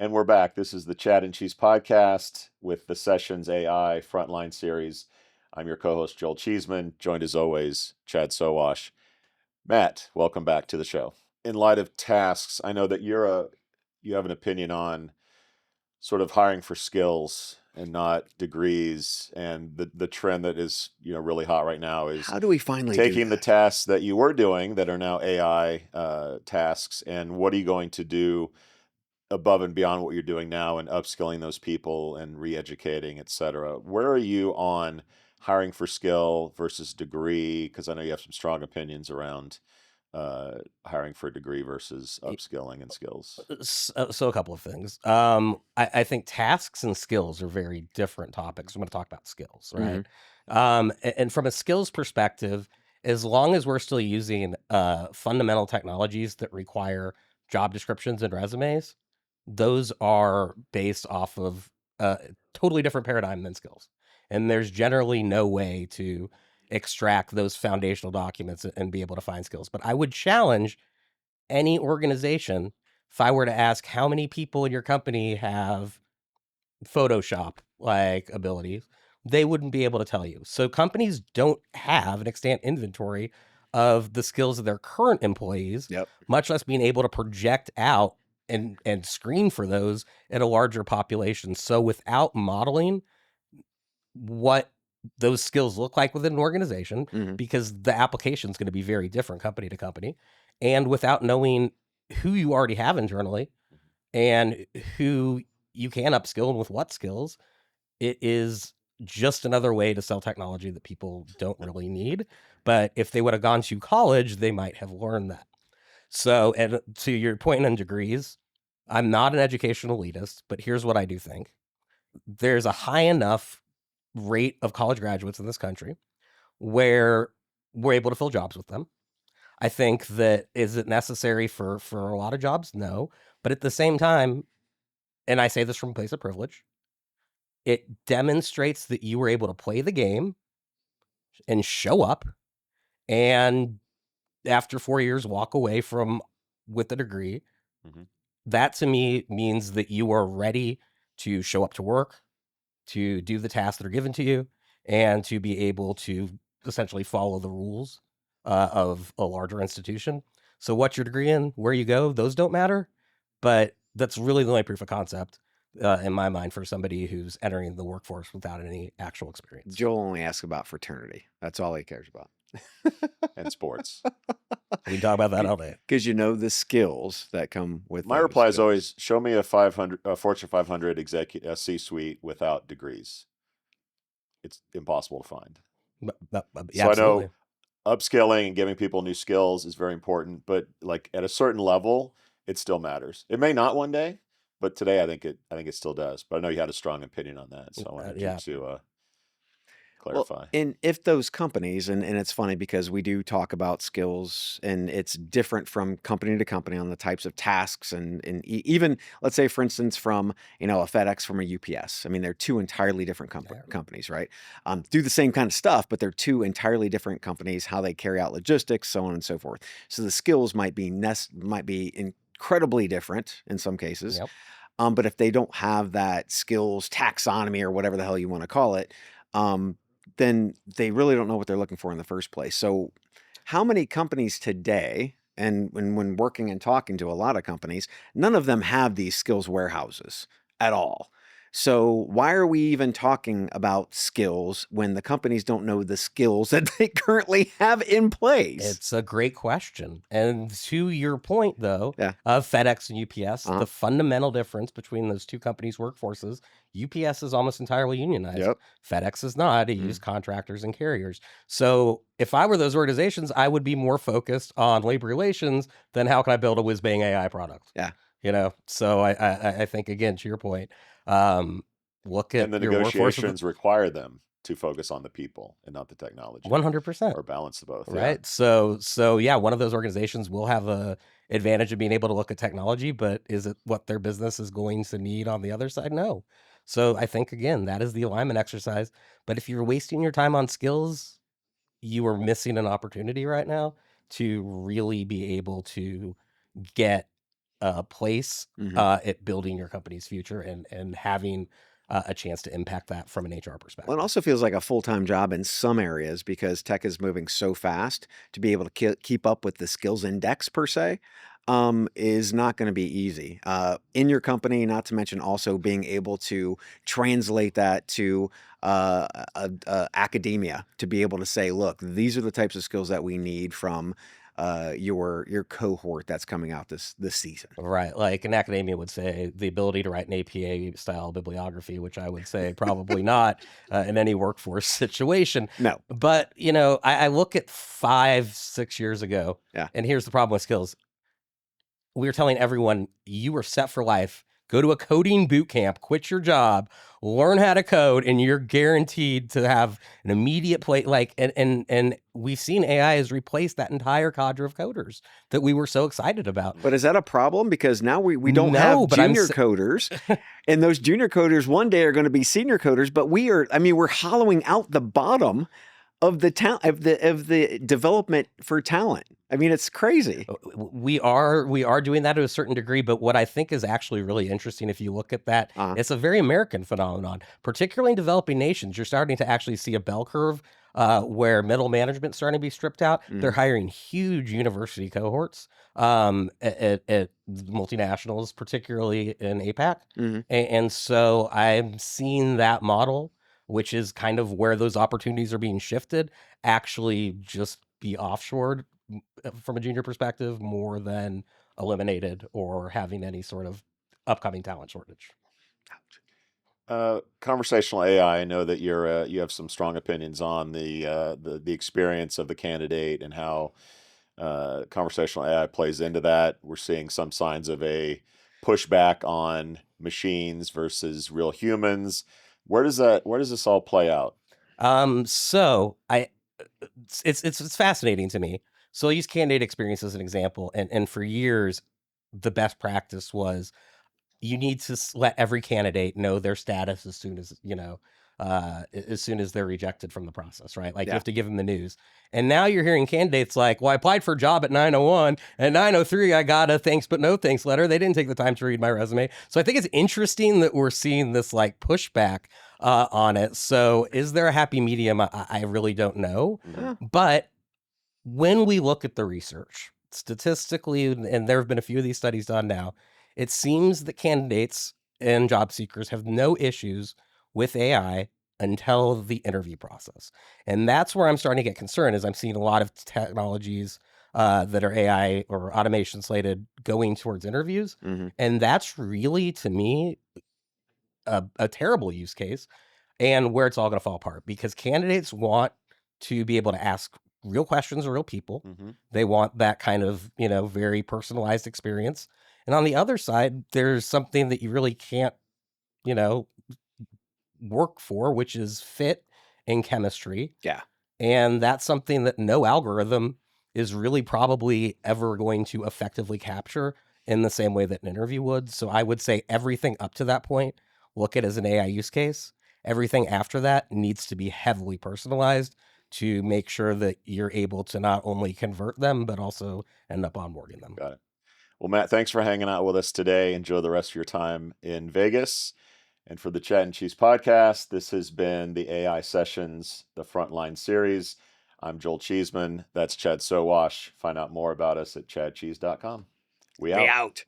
And we're back. This is the Chad and Cheese podcast with the Sessions AI Frontline series. I'm your co-host, Joel Cheeseman, joined as always, Chad Sowash. Matt, welcome back to the show. In light of tasks, I know that you have an opinion on sort of hiring for skills and not degrees, and the trend that is really hot right now is How do we finally do taking the that? tasks that you were doing that are now AI tasks, and what are you going to do above and beyond what you're doing now and upskilling those people and re-educating, et cetera. Where are you on hiring for skill versus degree? Because I know you have some strong opinions around hiring for a degree versus upskilling and skills. So a couple of things. I think tasks and skills are very different topics. I'm going to talk about skills, right? And from a skills perspective, as long as we're still using fundamental technologies that require job descriptions and resumes, those are based off of a totally different paradigm than skills. And there's generally no way to extract those foundational documents and be able to find skills. But I would challenge any organization, if I were to ask how many people in your company have Photoshop like abilities, they wouldn't be able to tell you. So companies don't have an extant inventory of the skills of their current employees, much less being able to project out and screen for those in a larger population. So without modeling what those skills look like within an organization, because the application is going to be very different company to company, and without knowing who you already have internally and who you can upskill and with what skills, it is just another way to sell technology that people don't really need. But if they would have gone to college, they might have learned that. So, and to your point on degrees, I'm not an educational elitist, but here's what I do think. There's a high enough rate of college graduates in this country where we're able to fill jobs with them. I think that, is it necessary for a lot of jobs? No. But at the same time, and I say this from a place of privilege, it demonstrates that you were able to play the game and show up, and after 4 years walk away from with a degree. That to me means that you are ready to show up to work, to do the tasks that are given to you, and to be able to essentially follow the rules of a larger institution. So what's your degree in, where you go, those don't matter. But that's really the only proof of concept in my mind for somebody who's entering the workforce without any actual experience. Joel only asks about fraternity. That's all he cares about. And sports. We talk about that all day. Because the skills that come with My reply is always, show me a Fortune 500 executive C-suite without degrees. It's impossible to find. So I know upskilling and giving people new skills is very important, but like at a certain level, it still matters. It may not one day, but today I think it still does. But I know you had a strong opinion on that, so I wanted to clarify. Well, and if those companies, and it's funny because we do talk about skills and it's different from company to company on the types of tasks and even, let's say, for instance, from, a FedEx from a UPS. I mean, they're two entirely different companies, right? Do the same kind of stuff, but they're two entirely different companies, how they carry out logistics, so on and so forth. So the skills might be incredibly different in some cases. But if they don't have that skills taxonomy or whatever the hell you want to call it, then they really don't know what they're looking for in the first place. So how many companies today, and when working and talking to a lot of companies, none of them have these skills warehouses at all. So why are we even talking about skills when the companies don't know the skills that they currently have in place? It's a great question. And to your point, though, of FedEx and UPS, the fundamental difference between those two companies' workforces, UPS is almost entirely unionized. FedEx is not. It uses contractors and carriers. So if I were those organizations, I would be more focused on labor relations than how can I build a whiz-bang AI product. So I think, again, to your point, look at and the your negotiations require them to focus on the people and not the technology. 100%. Or balance the both. Right. So yeah, one of those organizations will have a advantage of being able to look at technology, but is it what their business is going to need on the other side? No. So I think, again, that is the alignment exercise. But if you're wasting your time on skills, you are missing an opportunity right now to really be able to get place Mhm. at building your company's future and having a chance to impact that from an HR Well, perspective. it also feels like a full-time job in some areas because tech is moving so fast to be able to keep up with the skills index per se, is not going to be easy in your company, not to mention also being able to translate that to academia to be able to say, look, these are the types of skills that we need from your cohort that's coming out this season. Right. Like an academia would say the ability to write an APA style bibliography, which I would say probably not in any workforce situation. No. But, you know, I look at 5-6 years ago, Yeah. and here's the problem with skills. We were telling everyone you are set for life. Go to a coding boot camp, quit your job, learn how to code, and you're guaranteed to have an immediate play. Like, and we've seen AI has replaced that entire cadre of coders that we were so excited about. But is that a problem? Because now we don't No, have but I'm junior sa- coders, and those junior coders one day are going to be senior coders. But we're hollowing out the bottom of the of the development for talent. I mean, it's crazy. We are doing that to a certain degree, but what I think is actually really interesting, if you look at that, it's a very American phenomenon, particularly in developing nations. You're starting to actually see a bell curve where middle management's starting to be stripped out. They're hiring huge university cohorts at multinationals, particularly in APAC. And so I'm seeing that model, which is kind of where those opportunities are being shifted, actually just be offshored from a junior perspective more than eliminated or having any sort of upcoming talent shortage. Conversational AI. I know that you have some strong opinions on the experience of the candidate and how conversational AI plays into that. We're seeing some signs of a pushback on machines versus real humans. Where does this all play out? So it's fascinating to me. So I'll use candidate experience as an example, and for years, the best practice was you need to let every candidate know their status as soon as as soon as they're rejected from the process, right? Like you have to give them the news. And now you're hearing candidates like, well, I applied for a job at 9:01 and 9:03 I got a thanks but no thanks letter. They didn't take the time to read my resume. So I think it's interesting that we're seeing this like pushback on it. So is there a happy medium? I really don't know. But when we look at the research statistically, and there have been a few of these studies done now, it seems that candidates and job seekers have no issues with AI until the interview process. And that's where I'm starting to get concerned, is I'm seeing a lot of technologies that are AI or automation slated going towards interviews. And that's really, to me, a terrible use case, and where it's all going to fall apart, because candidates want to be able to ask real questions of real people. They want that kind of, very personalized experience. And on the other side, there's something that you really can't, work for, which is fit and chemistry. Yeah. And that's something that no algorithm is really probably ever going to effectively capture in the same way that an interview would. So I would say everything up to that point, look at as an AI use case. Everything after that needs to be heavily personalized to make sure that you're able to not only convert them, but also end up onboarding them. Got it. Well, Matt, thanks for hanging out with us today. Enjoy the rest of your time in Vegas. And for the Chat and Cheese podcast, this has been the AI Sessions, the Frontline series. I'm Joel Cheeseman. That's Chad Sowash. Find out more about us at chadcheese.com. We out.